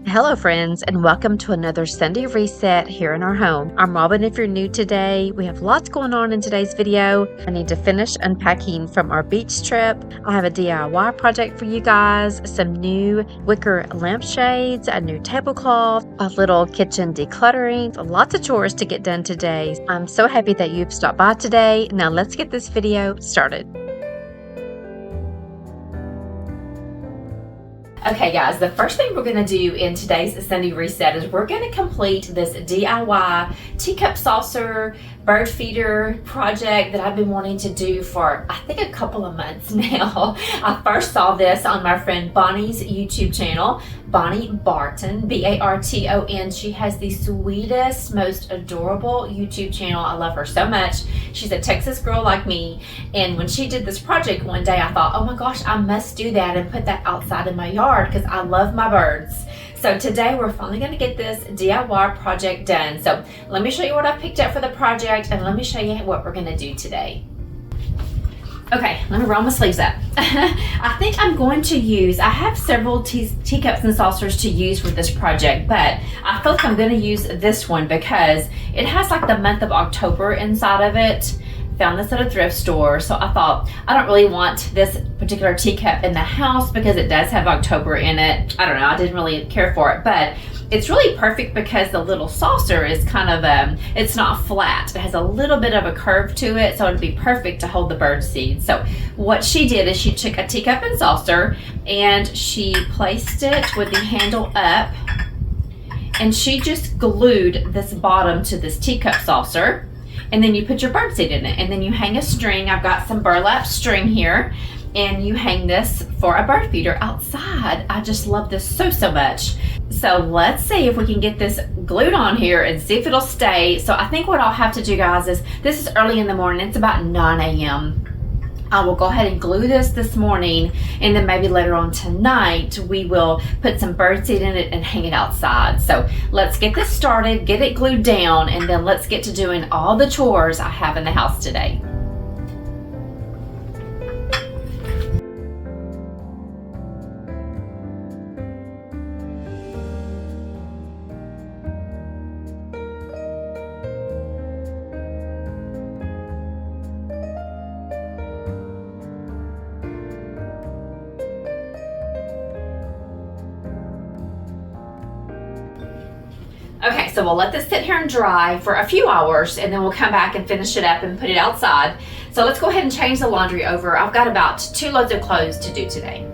Hello friends, and welcome to another Sunday reset here in our home. I'm Robin if you're new today. We have lots going on in today's video. I need to finish unpacking from our beach trip. I have a DIY project for you guys, some new wicker lampshades, a new tablecloth, a little kitchen decluttering, lots of chores to get done today. I'm so happy that you've stopped by today. Now let's get this video started. Okay guys, the first thing we're going to do in today's Sunday reset is we're going to complete this DIY teacup saucer bird feeder project that I've been wanting to do for I think a couple of months now. I first saw this on my friend Bonnie's YouTube channel, Bonnie Barton, B-A-R-T-O-N. She has the sweetest, most adorable YouTube channel. I love her so much. She's a Texas girl like me, and when she did this project one day I thought, oh my gosh, I must do that and put that outside in my yard because I love my birds. So today we're finally going to get this DIY project done. So let me show you what I picked up for the project, and let me show you what we're going to do today. Okay, let me roll my sleeves up. I think I'm going to use, I have several teacups and saucers to use with this project, but I feel like I'm going to use this one because it has like the month of October inside of it. Found this at a thrift store, so I thought I don't really want this particular teacup in the house because it does have October in it. I don't know, I didn't really care for it, but it's really perfect because the little saucer is kind of it's not flat. It has a little bit of a curve to it, so it'd be perfect to hold the bird seed. So what she did is she took a teacup and saucer and she placed it with the handle up, and she just glued this bottom to this teacup saucer. And then you put your bird seed in it, and then you hang a string. I've got some burlap string here, and you hang this for a bird feeder outside. I just love this so much. So let's see if we can get this glued on here and see if it'll stay. So I think what I'll have to do, guys, is this is early in the morning. It's about 9 a.m. I will go ahead and glue this morning, and then maybe later on tonight we will put some birdseed in it and hang it outside. So let's get this started, get it glued down, and then let's get to doing all the chores I have in the house today. Okay, so we'll let this sit here and dry for a few hours, and then we'll come back and finish it up and put it outside. So let's go ahead and change the laundry over. I've got about 2 loads of clothes to do today.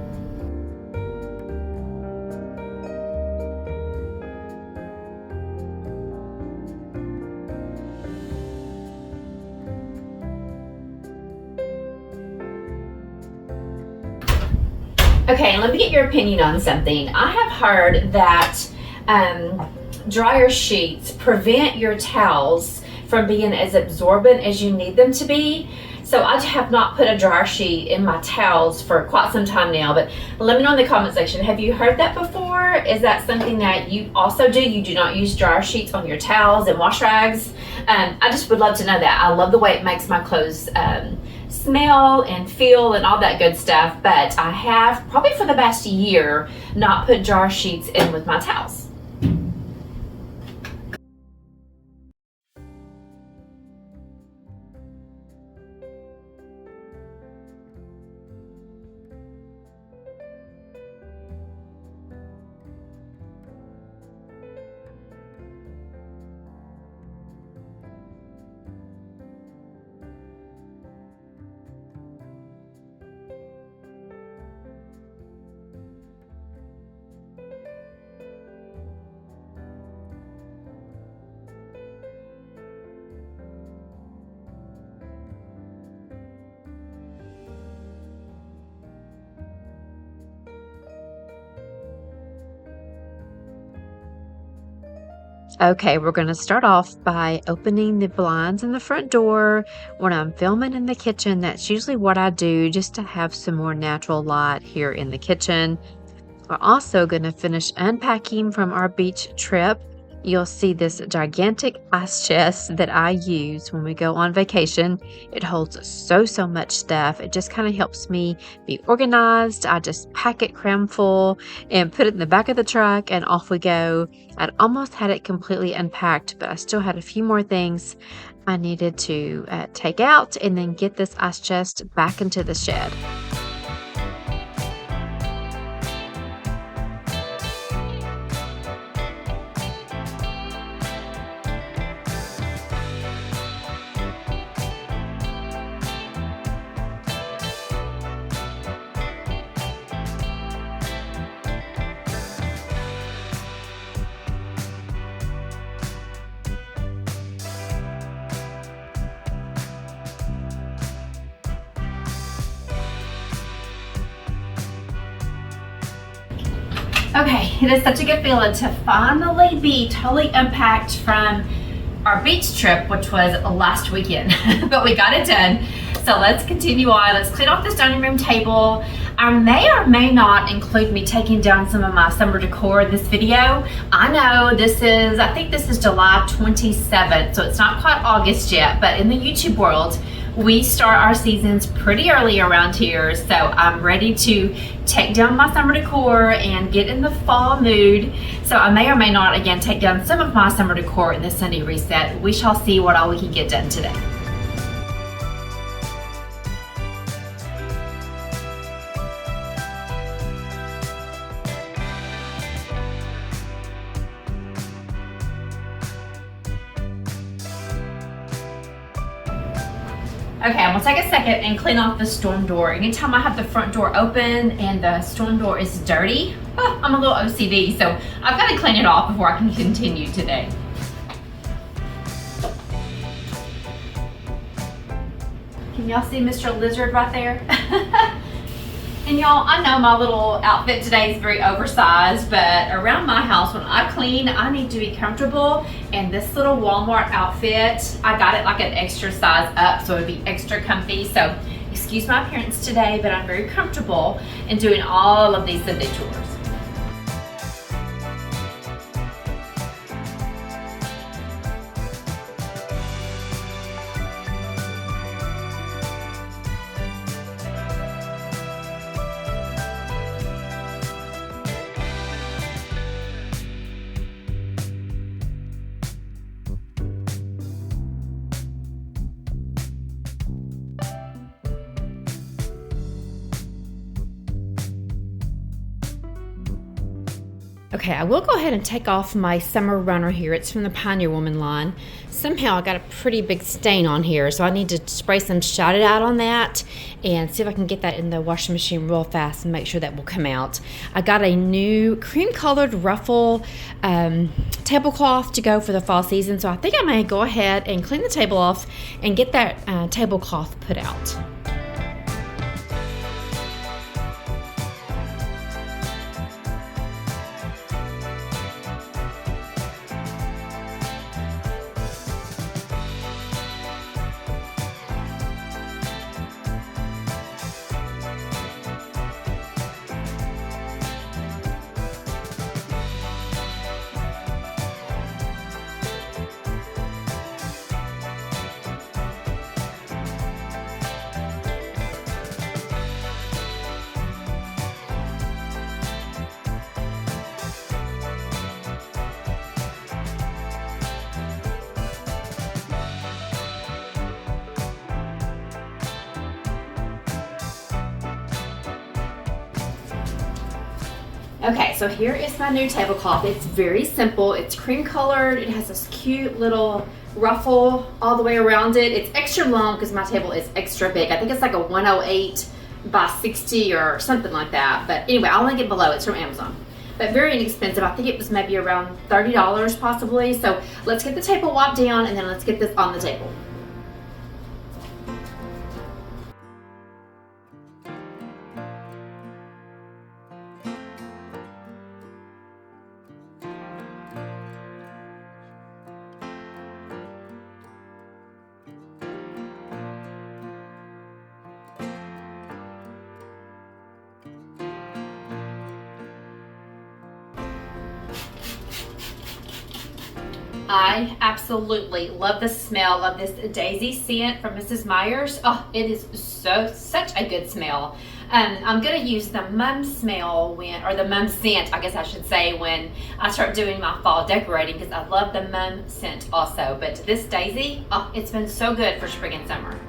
Okay, let me get your opinion on something. I have heard that dryer sheets prevent your towels from being as absorbent as you need them to be. So I have not put a dryer sheet in my towels for quite some time now, but let me know in the comment section, have you heard that before? Is that something that you also do? You do not use dryer sheets on your towels and wash rags? I just would love to know that. I love the way it makes my clothes smell and feel and all that good stuff, but I have probably for the past year not put dryer sheets in with my towels. Okay, we're going to start off by opening the blinds in the front door. When I'm filming in the kitchen, that's usually what I do just to have some more natural light here in the kitchen. We're also going to finish unpacking from our beach trip. you'll see this gigantic ice chest that I use when we go on vacation. It holds so much stuff. It just kind of helps me be organized. I just pack it cram full and put it in the back of the truck and off we go. I'd almost had it completely unpacked, but I still had a few more things I needed to take out and then get this ice chest back into the shed. Okay, it is such a good feeling to finally be totally unpacked from our beach trip, which was last weekend, but we got it done. So let's continue on. Let's clean off this dining room table. I may or may not include me taking down some of my summer decor in this video. I know I think this is July 27th, so it's not quite August yet, but in the YouTube world, we start our seasons pretty early around here, so I'm ready to take down my summer decor and get in the fall mood. So I may or may not, again, take down some of my summer decor in the Sunday reset. We shall see what all we can get done today. Okay, I'm gonna take a second and clean off the storm door. Anytime I have the front door open and the storm door is dirty, I'm a little OCD, so I've got to clean it off before I can continue today. Can y'all see Mr. Lizard right there? And y'all, I know my little outfit today is very oversized, but around my house, when I clean, I need to be comfortable. And this little Walmart outfit, I got it like an extra size up, so it'd be extra comfy. So excuse my appearance today, but I'm very comfortable in doing all of these Sunday chores. Okay, I will go ahead and take off my summer runner here. It's from the Pioneer Woman line. Somehow I got a pretty big stain on here, so I need to spray some Shot It Out on that and see if I can get that in the washing machine real fast and make sure that will come out. I got a new cream-colored ruffle tablecloth to go for the fall season, so I think I may go ahead and clean the table off and get that tablecloth put out. Okay, so here is my new tablecloth. It's very simple. It's cream colored. It has this cute little ruffle all the way around it. It's extra long because my table is extra big. I think it's like a 108 by 60 or something like that. But anyway, I'll link it below. It's from Amazon. But very inexpensive. I think it was maybe around $30 possibly. So let's get the table wiped down and then let's get this on the table. I absolutely love the smell of this daisy scent from Mrs. Meyer's. Oh, it is such a good smell. I'm gonna use the mum smell or the mum scent, I guess I should say, when I start doing my fall decorating, because I love the mum scent also. But this daisy, oh, it's been so good for spring and summer.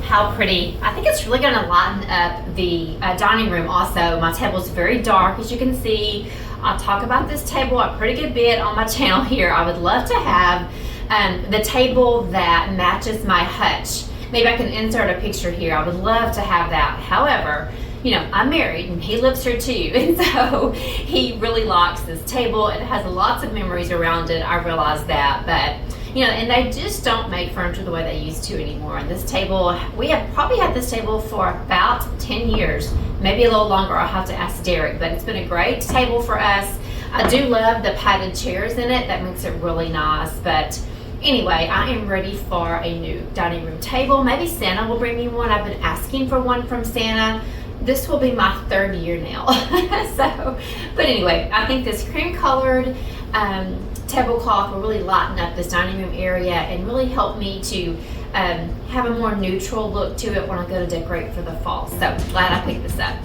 How pretty. I think it's really going to lighten up the dining room also. My table is very dark, as you can see. I'll talk about this table a pretty good bit on my channel here. I would love to have the table that matches my hutch. Maybe I can insert a picture here. I would love to have that. However, you know, I'm married and he lives here too, and so he really likes this table. It has lots of memories around it. I realize that, but you know, and they just don't make furniture the way they used to anymore. And this table, we have probably had this table for about 10 years, maybe a little longer. I'll have to ask Derek, but it's been a great table for us. I do love the padded chairs in it. That makes it really nice. But anyway, I am ready for a new dining room table. Maybe Santa will bring me one. I've been asking for one from Santa. This will be my 3rd year now. But anyway, I think this cream colored tablecloth will really lighten up this dining room area and really help me to have a more neutral look to it when I go to decorate for the fall. So glad I picked this up.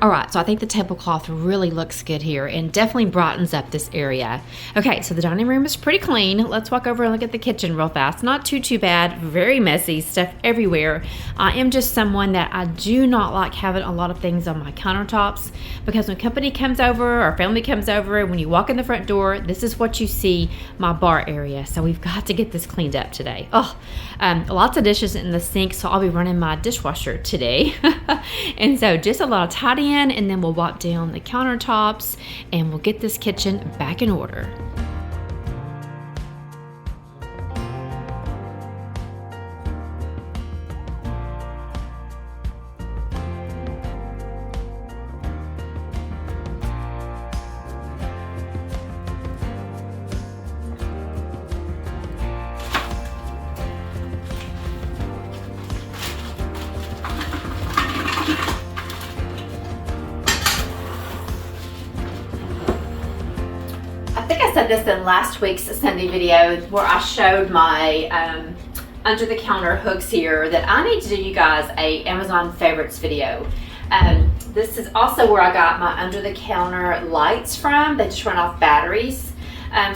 All right, so I think the tablecloth really looks good here and definitely brightens up this area. Okay, so the dining room is pretty clean. Let's walk over and look at the kitchen real fast. Not too bad, very messy, stuff everywhere. I am just someone that I do not like having a lot of things on my countertops, because when company comes over or family comes over, and when you walk in the front door, this is what you see, my bar area. So we've got to get this cleaned up today. Oh, lots of dishes in the sink, so I'll be running my dishwasher today. And so just a lot of tidying, and then we'll wipe down the countertops and we'll get this kitchen back in order. I said this in last week's Sunday video where I showed my under the counter hooks here, that I need to do you guys a Amazon favorites video. This is also where I got my under the counter lights from. They just run off batteries.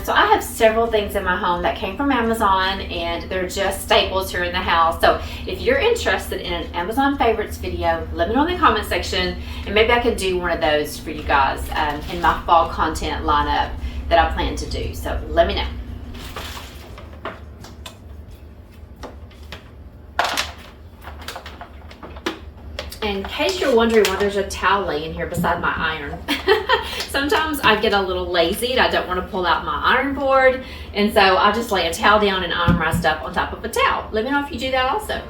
So I have several things in my home that came from Amazon, and they're just staples here in the house. So if you're interested in an Amazon favorites video, let me know in the comment section, and maybe I could do one of those for you guys in my fall content lineup that I plan to do. So let me know. In case you're wondering why there's a towel laying here beside my iron, sometimes I get a little lazy and I don't want to pull out my iron board, and so I just lay a towel down and iron my stuff on top of a towel. Let me know if you do that also.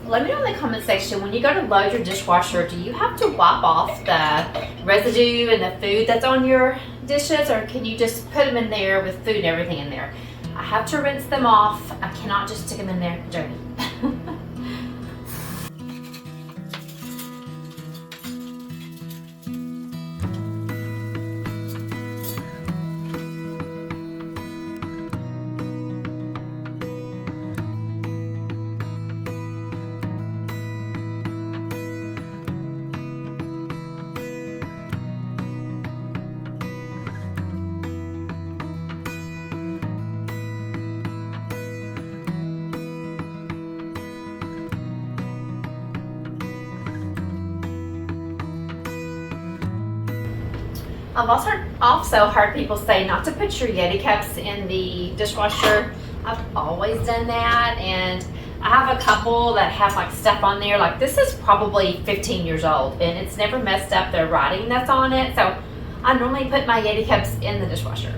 let me know in the comment section, when you go to load your dishwasher, do you have to wipe off the residue and the food that's on your dishes, or can you just put them in there with food and everything in there? I have to rinse them off. I cannot just stick them in there dirty. I've also heard people say not to put your Yeti cups in the dishwasher. I've always done that, and I have a couple that have like stuff on there. Like this is probably 15 years old and it's never messed up the writing that's on it. So I normally put my Yeti cups in the dishwasher.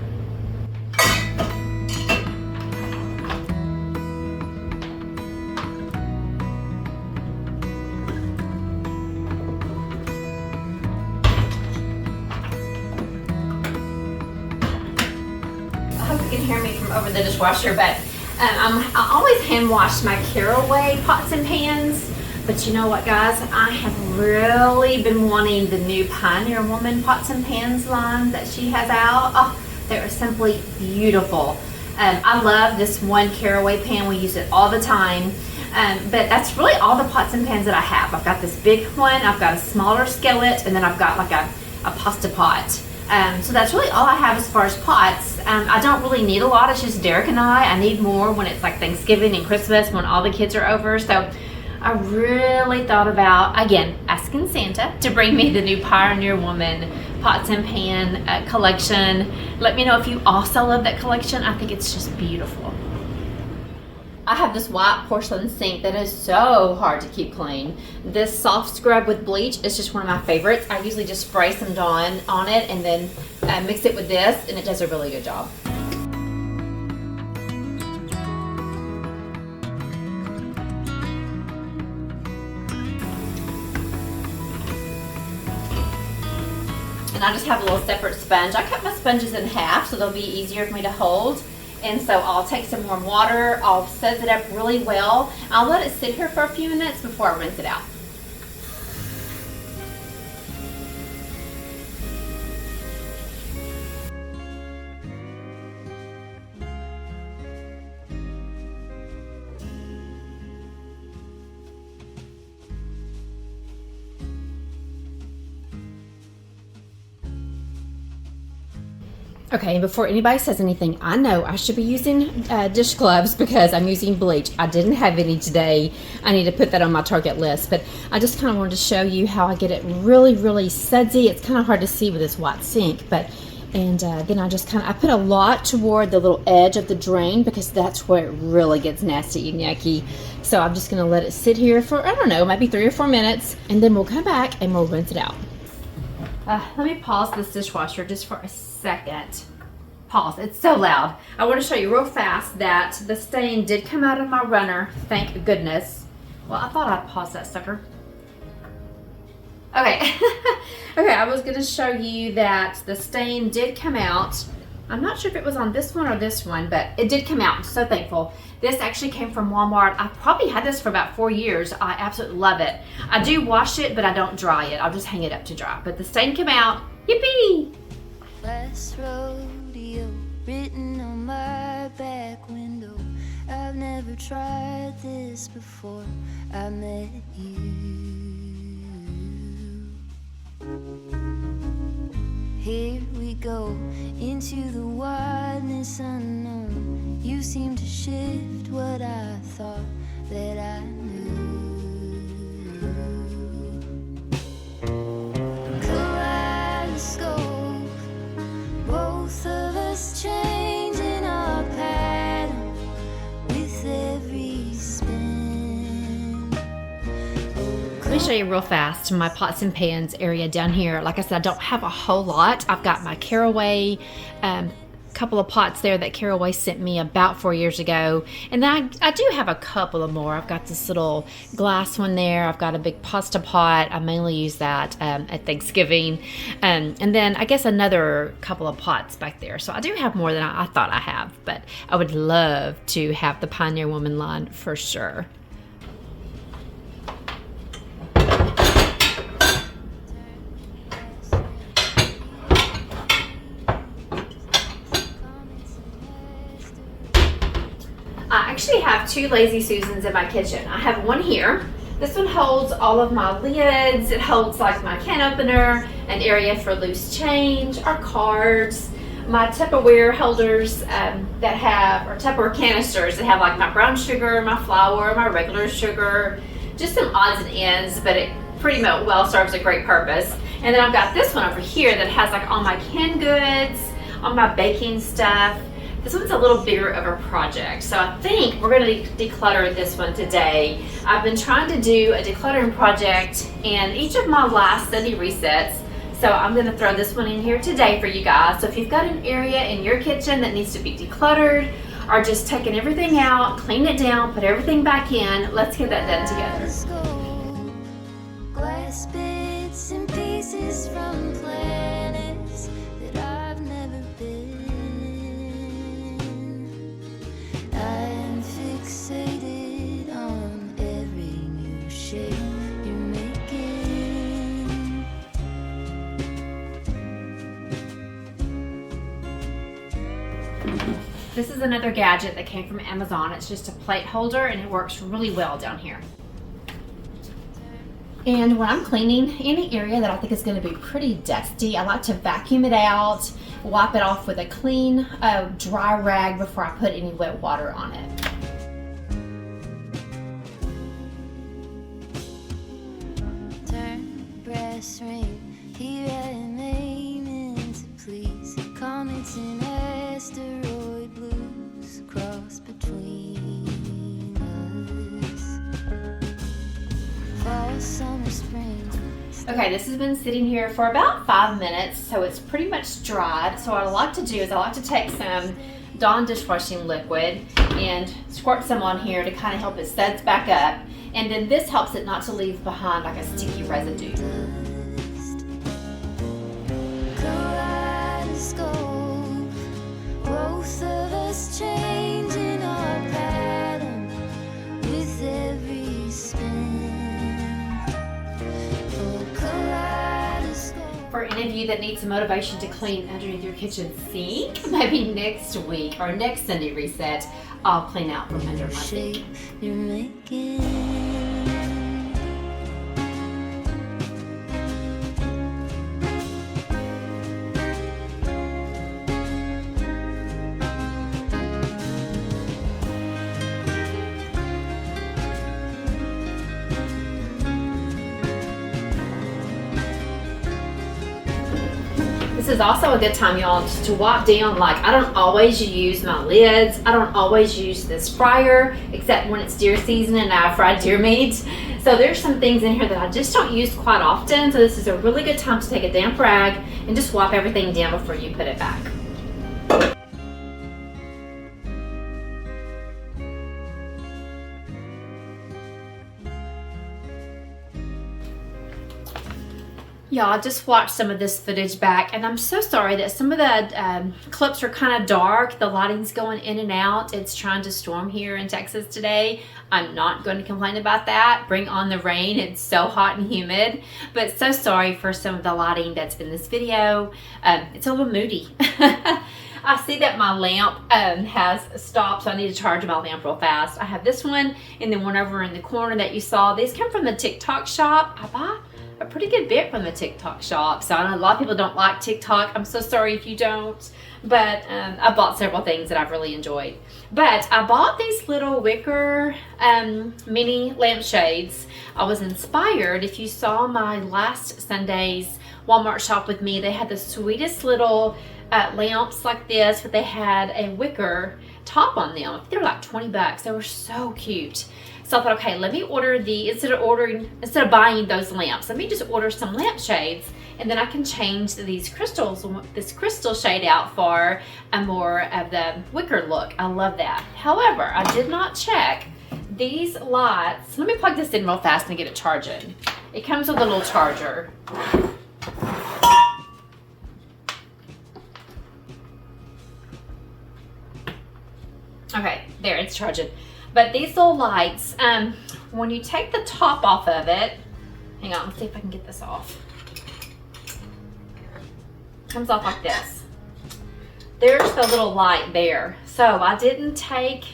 I hope you can hear me from over the dishwasher, but I always hand wash my caraway pots and pans. But you know what, guys? I have really been wanting the new Pioneer Woman pots and pans line that she has out. Oh, they're simply beautiful. I love this one caraway pan. We use it all the time. But that's really all the pots and pans that I have. I've got this big one, I've got a smaller skillet, and then I've got like a pasta pot. So that's really all I have as far as pots. I don't really need a lot. It's just Derek and I need more when it's like Thanksgiving and Christmas when all the kids are over. So I really thought about, again, asking Santa to bring me the new Pioneer Woman pots and pan collection. Let me know if you also love that collection. I think it's just beautiful. I have this white porcelain sink that is so hard to keep clean. This soft scrub with bleach is just one of my favorites. I usually just spray some Dawn on it and then mix it with this, and it does a really good job. And I just have a little separate sponge. I cut my sponges in half so they'll be easier for me to hold. And so I'll take some warm water, I'll soak it up really well. I'll let it sit here for a few minutes before I rinse it out. Okay, and before anybody says anything, I know I should be using dish gloves because I'm using bleach. I didn't have any today. I need to put that on my Target list, but I just kind of wanted to show you how I get it really, really sudsy. It's kind of hard to see with this white sink, but then I just I put a lot toward the little edge of the drain because that's where it really gets nasty and yucky. So I'm just gonna let it sit here for, I don't know, maybe 3 or 4 minutes, and then we'll come back and we'll rinse it out. Let me pause this dishwasher just for a second. Pause. It's so loud. I want to show you real fast that the stain did come out of my runner. Thank goodness. Well, I thought I'd pause that sucker. Okay. Okay, I was going to show you that the stain did come out. I'm not sure if it was on this one or this one, but it did come out. I'm so thankful. This actually came from Walmart. I've probably had this for about 4 years. I absolutely love it. I do wash it, but I don't dry it. I'll just hang it up to dry. But the stain came out. Yippee! Last rodeo written on my back window. I've never tried this before I met you. Here we go into the wildness unknown. You seem to shift what I thought that I knew. Kaleidoscope, both of us changing our pattern with every spin. Let me show you real fast my pots and pans area down here. Like I said, I don't have a whole lot. I've got my caraway couple of pots there that Carol Way sent me about 4 years ago. And then I do have a couple of more. I've got this little glass one there. I've got a big pasta pot. I mainly use that at Thanksgiving. And then I guess another couple of pots back there. So I do have more than I thought I have, but I would love to have the Pioneer Woman line for sure. I actually have 2 Lazy Susans in my kitchen. I have one here. This one holds all of my lids. It holds like my can opener, an area for loose change, our cards, my Tupperware holders that have, or Tupperware canisters that have like my brown sugar, my flour, my regular sugar, just some odds and ends, but it pretty much well serves a great purpose. And then I've got this one over here that has like all my canned goods, all my baking stuff. This one's a little bigger of a project, so I think we're going to declutter this one today. I've been trying to do a decluttering project in each of my last Sunday resets, so I'm going to throw this one in here today for you guys. So if you've got an area in your kitchen that needs to be decluttered, or just taking everything out, clean it down, put everything back in, let's get that done together. Glass bits and pieces from planets that I've never been. I'm fixated on every new shape you're making. This is another gadget that came from Amazon. It's just a plate holder and it works really well down here. And when I'm cleaning any area that I think is going to be pretty dusty, I like to vacuum it out, wipe it off with a clean, dry rag before I put any wet water on it. Turn brass ring, here I am aiming to please. Comets and asteroid blues cross between us. Fall, summer, spring. Okay, this has been sitting here for about 5 minutes, so it's pretty much dried. So what I like to do is I like to take some Dawn dishwashing liquid and squirt some on here to kind of help it suds back up. And then this helps it not to leave behind like a sticky residue. Kaleidoscope, both of us changing our pattern with every spin. For any of you that need some motivation to clean underneath your kitchen sink, maybe next week or next Sunday reset, I'll clean out from under my sink. You're making. This is also a good time, y'all, just to wipe down. Like, I don't always use my lids. I don't always use this fryer, except when it's deer season and I fry deer meat. So there's some things in here that I just don't use quite often. So this is a really good time to take a damp rag and just wipe everything down before you put it back. Y'all, I just watched some of this footage back, and I'm so sorry that some of the clips are kind of dark. The lighting's going in and out. It's trying to storm here in Texas today. I'm not going to complain about that. Bring on the rain. It's so hot and humid. But so sorry for some of the lighting that's in this video. It's a little moody. I see that my lamp has stopped, so I need to charge my lamp real fast. I have this one and then one over in the corner that you saw. These come from the TikTok shop. I buy a pretty good bit from the TikTok shop. So I know a lot of people don't like TikTok. I'm so sorry if you don't. But I bought several things that I've really enjoyed. But I bought these little wicker mini lampshades. I was inspired. If you saw my last Sunday's Walmart shop with me, they had the sweetest little lamps like this, but they had a wicker top on them. I think they were like $20. They were so cute. So I thought, okay, let me order instead of buying those lamps, let me just order some lampshades, and then I can change this crystal shade out for a more of the wicker look. I love that. However, I did not check these lights. Let me plug this in real fast and get it charging. It comes with a little charger. Okay, there, it's charging. But these little lights, when you take the top off of it, hang on, let's see if I can get this off. Comes off like this. There's the little light there. So I didn't take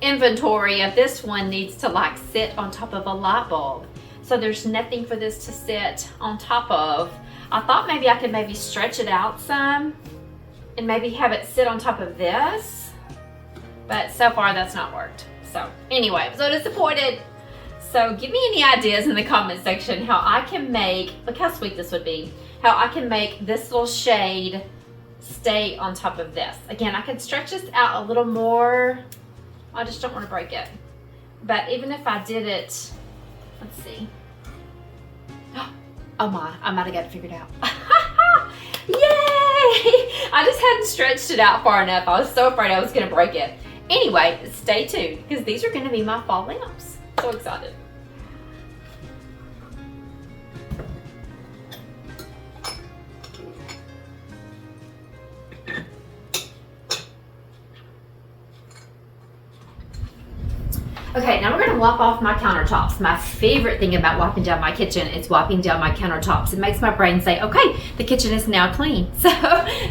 inventory of this one needs to like sit on top of a light bulb. So there's nothing for this to sit on top of. I thought maybe I could stretch it out some and maybe have it sit on top of this, but so far that's not worked. So anyway, I'm so disappointed. So give me any ideas in the comment section how I can make, look how sweet this would be, how I can make this little shade stay on top of this. Again, I could stretch this out a little more. I just don't want to break it. But even if I did it, let's see. Oh my, I might have got it figured out. Yay! I just hadn't stretched it out far enough. I was so afraid I was gonna break it. Anyway, stay tuned because these are gonna be my fall lamps. So excited. Okay, now we're gonna wipe off my countertops. My favorite thing about wiping down my kitchen is wiping down my countertops. It makes my brain say, okay, the kitchen is now clean. So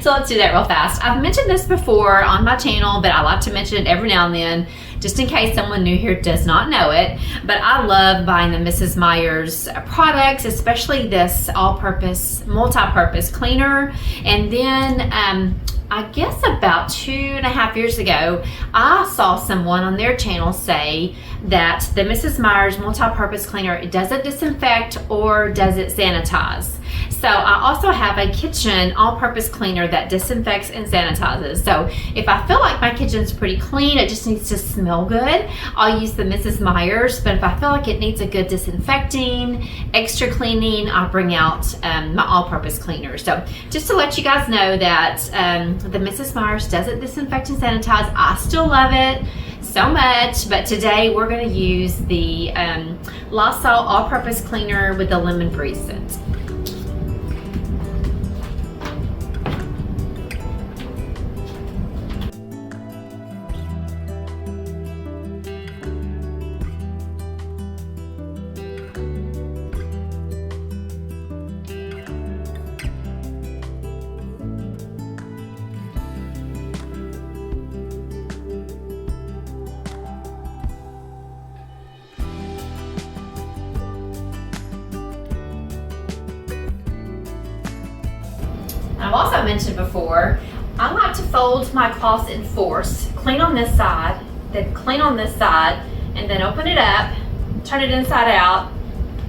let's do that real fast. I've mentioned this before on my channel, but I like to mention it every now and then, just in case someone new here does not know it. But I love buying the Mrs. Meyer's products, especially this all-purpose, multi-purpose cleaner. And then, I guess about 2.5 years ago, I saw someone on their channel say that the Mrs. Meyer's multi-purpose cleaner, it doesn't disinfect or does it sanitize. So I also have a kitchen all-purpose cleaner that disinfects and sanitizes. So if I feel like my kitchen's pretty clean, it just needs to smell good, I'll use the Mrs. Meyer's. But if I feel like it needs a good disinfecting, extra cleaning, I'll bring out my all-purpose cleaner. So just to let you guys know that the Mrs. Meyer's doesn't disinfect and sanitize. I still love it so much, but today we're going to use the Lowe all-purpose cleaner with the lemon breeze scent. I've also mentioned before, I like to fold my cloths in fours, clean on this side, then clean on this side, and then open it up, turn it inside out,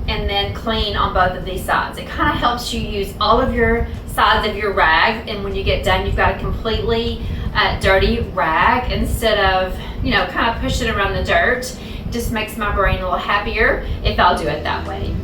and then clean on both of these sides. It kind of helps you use all of your sides of your rag, and when you get done, you've got a completely dirty rag instead of, kind of pushing around the dirt. It just makes my brain a little happier if I'll do it that way.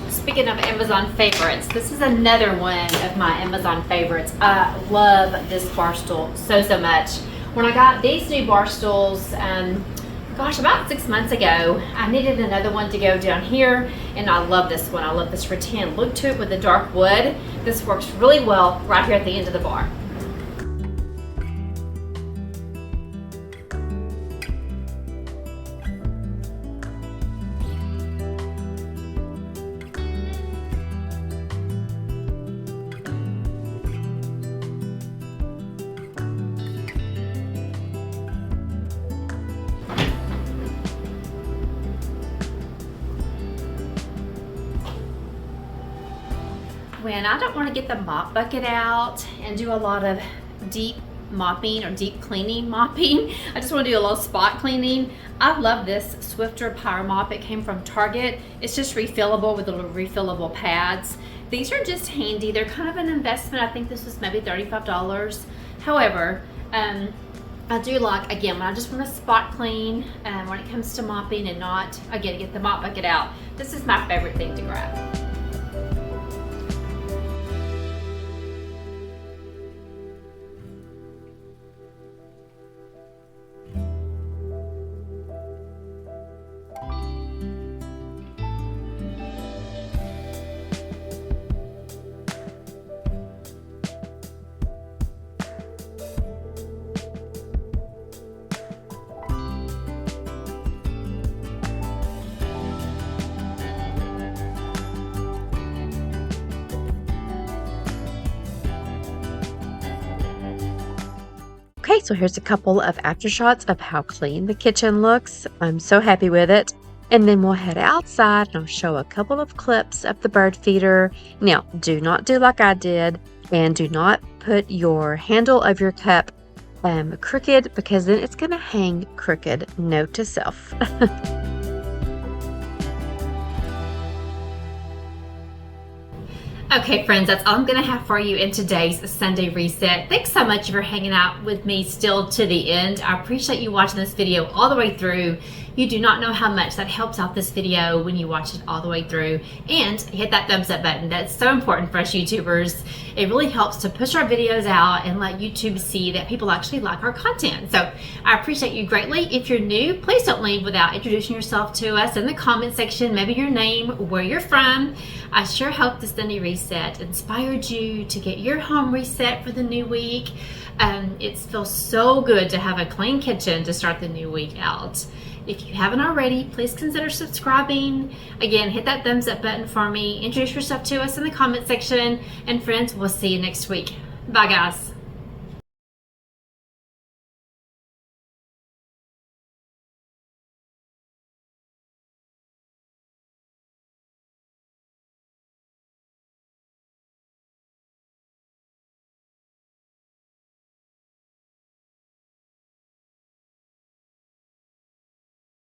Speaking of Amazon favorites, this is another one of my Amazon favorites. I love this bar stool so much. When I got these new bar stools gosh, about 6 months ago, I needed another one to go down here, and I love this one. I love this rattan look to it with the dark wood. This works really well right here at the end of the bar. When I don't want to get the mop bucket out and do a lot of deep mopping or deep cleaning mopping, I just want to do a little spot cleaning, I love this Swifter Power Mop. It came from Target. It's just refillable with little refillable pads. These are just handy. They're kind of an investment. I think this was maybe $35. However, I do like, again, when I just want to spot clean, when it comes to mopping and not, again, get the mop bucket out, this is my favorite thing to grab. Okay, so here's a couple of after shots of how clean the kitchen looks. I'm so happy with it. And then we'll head outside and I'll show a couple of clips of the bird feeder. Now, do not do like I did, and do not put your handle of your cup crooked, because then it's going to hang crooked. Note to self. Okay, friends, that's all I'm going to have for you in today's Sunday Reset. Thanks so much for hanging out with me still to the end. I appreciate you watching this video all the way through. You do not know how much that helps out this video when you watch it all the way through. And hit that thumbs up button. That's so important for us YouTubers. It really helps to push our videos out and let YouTube see that people actually like our content. So I appreciate you greatly. If you're new, please don't leave without introducing yourself to us in the comment section. Maybe your name, where you're from. I sure hope the Sunday Reset inspired you to get your home reset for the new week. It feels so good to have a clean kitchen to start the new week out. If you haven't already, please consider subscribing. Again, hit that thumbs up button for me. Introduce yourself to us in the comment section. And friends, we'll see you next week. Bye, guys.